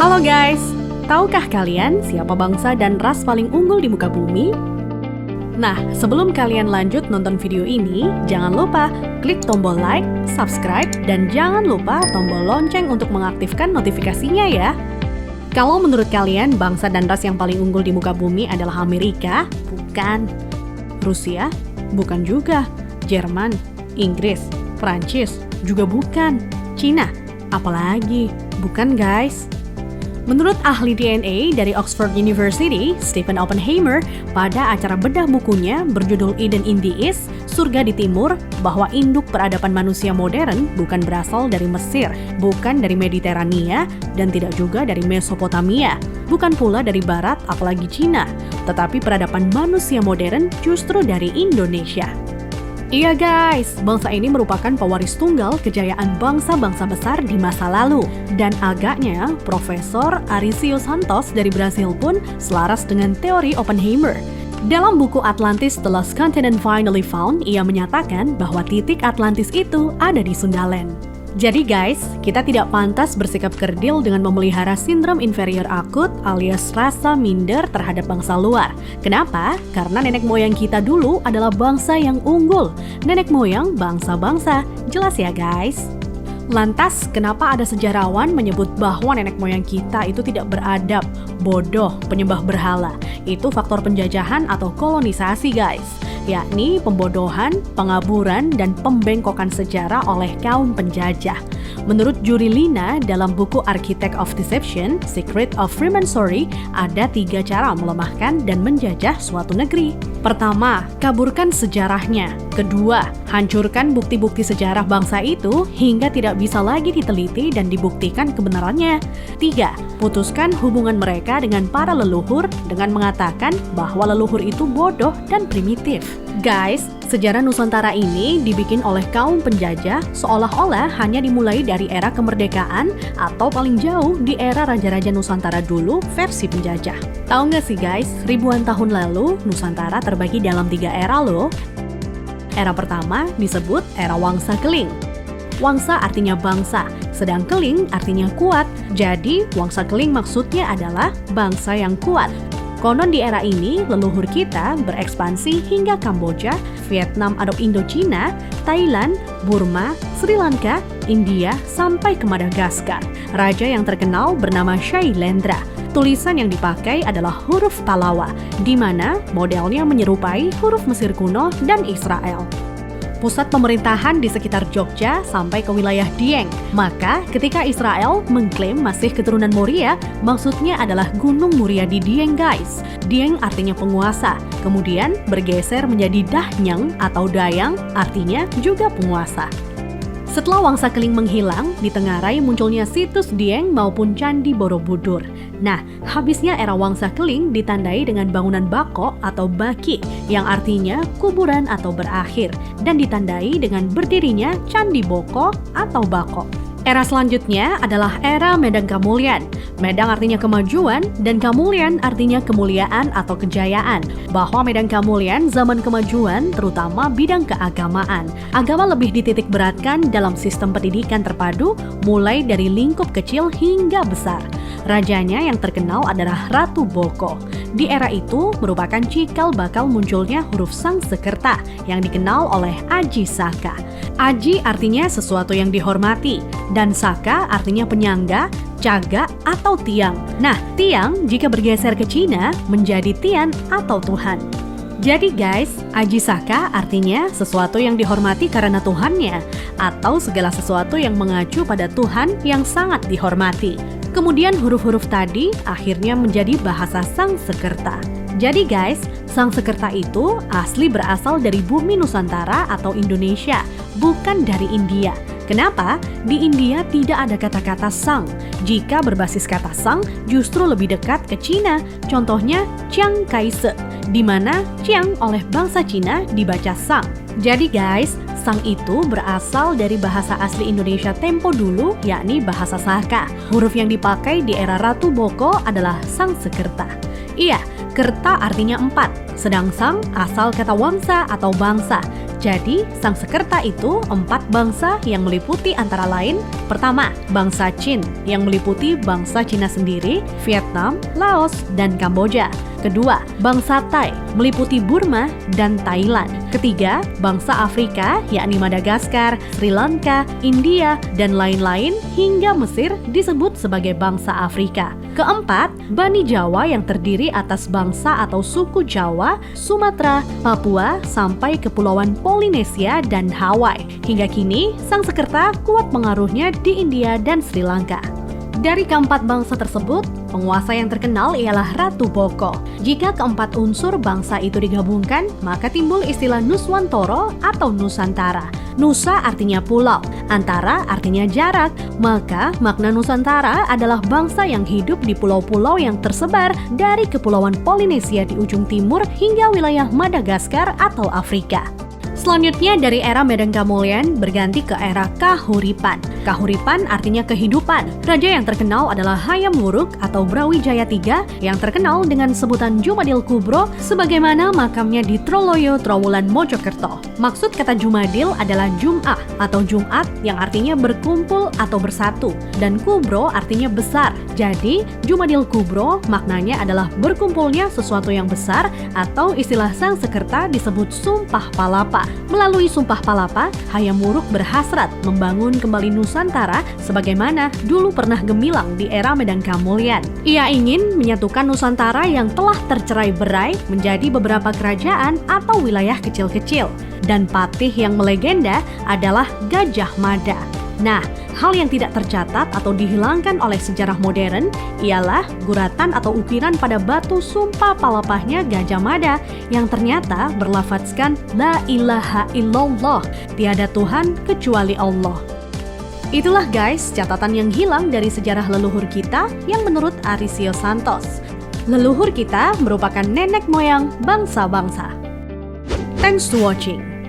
Halo guys, tahukah kalian siapa bangsa dan ras paling unggul di muka bumi? Nah, sebelum kalian lanjut nonton video ini, jangan lupa klik tombol like, subscribe, dan jangan lupa tombol lonceng untuk mengaktifkan notifikasinya ya. Kalau menurut kalian bangsa dan ras yang paling unggul di muka bumi adalah Amerika? Bukan. Rusia? Bukan juga. Jerman? Inggris? Prancis? Juga bukan. Cina? Apalagi? Bukan guys. Menurut ahli DNA dari Oxford University, Stephen Oppenheimer, pada acara bedah bukunya berjudul Eden in the East, Surga di Timur, bahwa induk peradaban manusia modern bukan berasal dari Mesir, bukan dari Mediterania, dan tidak juga dari Mesopotamia, bukan pula dari Barat apalagi Cina, tetapi peradaban manusia modern justru dari Indonesia. Iya guys, bangsa ini merupakan pewaris tunggal kejayaan bangsa-bangsa besar di masa lalu. Dan agaknya, Profesor Aricio Santos dari Brasil pun selaras dengan teori Oppenheimer. Dalam buku Atlantis The Lost Continent Finally Found, ia menyatakan bahwa titik Atlantis itu ada di Sundaland. Jadi guys, kita tidak pantas bersikap kerdil dengan memelihara sindrom inferior akut alias rasa minder terhadap bangsa luar. Kenapa? Karena nenek moyang kita dulu adalah bangsa yang unggul. Nenek moyang bangsa-bangsa. Jelas ya guys? Lantas, kenapa ada sejarawan menyebut bahwa nenek moyang kita itu tidak beradab, bodoh, penyembah berhala? Itu faktor penjajahan atau kolonisasi guys, yakni pembodohan, pengaburan, dan pembengkokan sejarah oleh kaum penjajah. Menurut Juri Lina dalam buku Architect of Deception, Secret of Freemasonry, ada 3 cara melemahkan dan menjajah suatu negeri. Pertama, kaburkan sejarahnya. Kedua, hancurkan bukti-bukti sejarah bangsa itu hingga tidak bisa lagi diteliti dan dibuktikan kebenarannya. 3, putuskan hubungan mereka dengan para leluhur dengan mengatakan bahwa leluhur itu bodoh dan primitif. Guys, sejarah Nusantara ini dibikin oleh kaum penjajah seolah-olah hanya dimulai dari era kemerdekaan atau paling jauh di era Raja-Raja Nusantara dulu versi penjajah. Tahu nggak sih guys, ribuan tahun lalu Nusantara terbagi dalam 3 era loh. Era pertama disebut era Wangsa Keling. Wangsa artinya bangsa, sedang Keling artinya kuat. Jadi Wangsa Keling maksudnya adalah bangsa yang kuat. Konon di era ini, leluhur kita berekspansi hingga Kamboja, Vietnam atau Indochina, Thailand, Burma, Sri Lanka, India, sampai ke Madagaskar. Raja yang terkenal bernama Shailendra. Tulisan yang dipakai adalah huruf Talawa, di mana modelnya menyerupai huruf Mesir kuno dan Israel. Pusat pemerintahan di sekitar Jogja sampai ke wilayah Dieng. Maka ketika Israel mengklaim masih keturunan Moria, maksudnya adalah Gunung Muria di Dieng guys. Dieng artinya penguasa, kemudian bergeser menjadi Dahnyang atau Dayang, artinya juga penguasa. Setelah Wangsa Keling menghilang, di Tenggarai munculnya situs Dieng maupun Candi Borobudur. Nah, habisnya era Wangsa Keling ditandai dengan bangunan Bako atau Baki, yang artinya kuburan atau berakhir, dan ditandai dengan berdirinya Candi Boko atau Bako. Era selanjutnya adalah era Medang Kamulyan. Medang artinya kemajuan dan Kamulyan artinya kemuliaan atau kejayaan. Bahwa Medang Kamulyan zaman kemajuan terutama bidang keagamaan. Agama lebih dititik beratkan dalam sistem pendidikan terpadu mulai dari lingkup kecil hingga besar. Rajanya yang terkenal adalah Ratu Boko. Di era itu merupakan cikal bakal munculnya huruf Sangsekerta yang dikenal oleh Aji Saka. Aji artinya sesuatu yang dihormati, dan Saka artinya penyangga, caga, atau tiang. Nah, tiang jika bergeser ke Cina menjadi Tian atau Tuhan. Jadi guys, Aji Saka artinya sesuatu yang dihormati karena Tuhannya, atau segala sesuatu yang mengacu pada Tuhan yang sangat dihormati. Kemudian huruf-huruf tadi akhirnya menjadi bahasa Sangsekerta. Jadi guys, Sangsekerta itu asli berasal dari bumi Nusantara atau Indonesia, bukan dari India. Kenapa? Di India tidak ada kata-kata sang. Jika berbasis kata sang, justru lebih dekat ke Cina. Contohnya Chiang Kai-shek, di mana Chiang oleh bangsa Cina dibaca sang. Jadi guys, sang itu berasal dari bahasa asli Indonesia tempo dulu, yakni bahasa Saka. Huruf yang dipakai di era Ratu Boko adalah Sangsekerta. Iya, kerta artinya 4, sedang sang asal kata wangsa atau bangsa. Jadi, Sangsekerta itu 4 bangsa yang meliputi antara lain, pertama, bangsa Qin yang meliputi bangsa Cina sendiri, Vietnam, Laos, dan Kamboja. Kedua, bangsa Thai meliputi Burma dan Thailand. Ketiga, bangsa Afrika yakni Madagaskar, Sri Lanka, India, dan lain-lain hingga Mesir disebut sebagai bangsa Afrika. Keempat, Bani Jawa yang terdiri atas bangsa atau suku Jawa, Sumatera, Papua, sampai Kepulauan Polinesia dan Hawaii. Hingga kini, Sangsekerta kuat pengaruhnya di India dan Sri Lanka. Dari keempat bangsa tersebut, penguasa yang terkenal ialah Ratu Boko. Jika keempat unsur bangsa itu digabungkan, maka timbul istilah Nuswantara atau Nusantara. Nusa artinya pulau, antara artinya jarak, maka makna Nusantara adalah bangsa yang hidup di pulau-pulau yang tersebar dari Kepulauan Polinesia di ujung timur hingga wilayah Madagaskar atau Afrika. Selanjutnya dari era Medan Kamulyan berganti ke era Kahuripan. Kahuripan artinya kehidupan. Raja yang terkenal adalah Hayam Wuruk atau Brawijaya III yang terkenal dengan sebutan Jumadil Kubro sebagaimana makamnya di Troloyo, Trowulan, Mojokerto. Maksud kata Jumadil adalah Jum'ah atau Jumat yang artinya berkumpul atau bersatu dan Kubro artinya besar. Jadi Jumadil Kubro maknanya adalah berkumpulnya sesuatu yang besar atau istilah Sangsekerta disebut Sumpah Palapa. Melalui Sumpah Palapa, Hayam Wuruk berhasrat membangun kembali Nusantara sebagaimana dulu pernah gemilang di era Medan Kamulyan. Ia ingin menyatukan Nusantara yang telah tercerai-berai menjadi beberapa kerajaan atau wilayah kecil-kecil. Dan patih yang melegenda adalah Gajah Mada. Nah, hal yang tidak tercatat atau dihilangkan oleh sejarah modern ialah guratan atau ukiran pada batu sumpah palapahnya Gajah Mada yang ternyata berlafadzkan La ilaha illallah, tiada Tuhan kecuali Allah. Itulah guys catatan yang hilang dari sejarah leluhur kita yang menurut Arisio Santos. Leluhur kita merupakan nenek moyang bangsa-bangsa. Thanks to watching.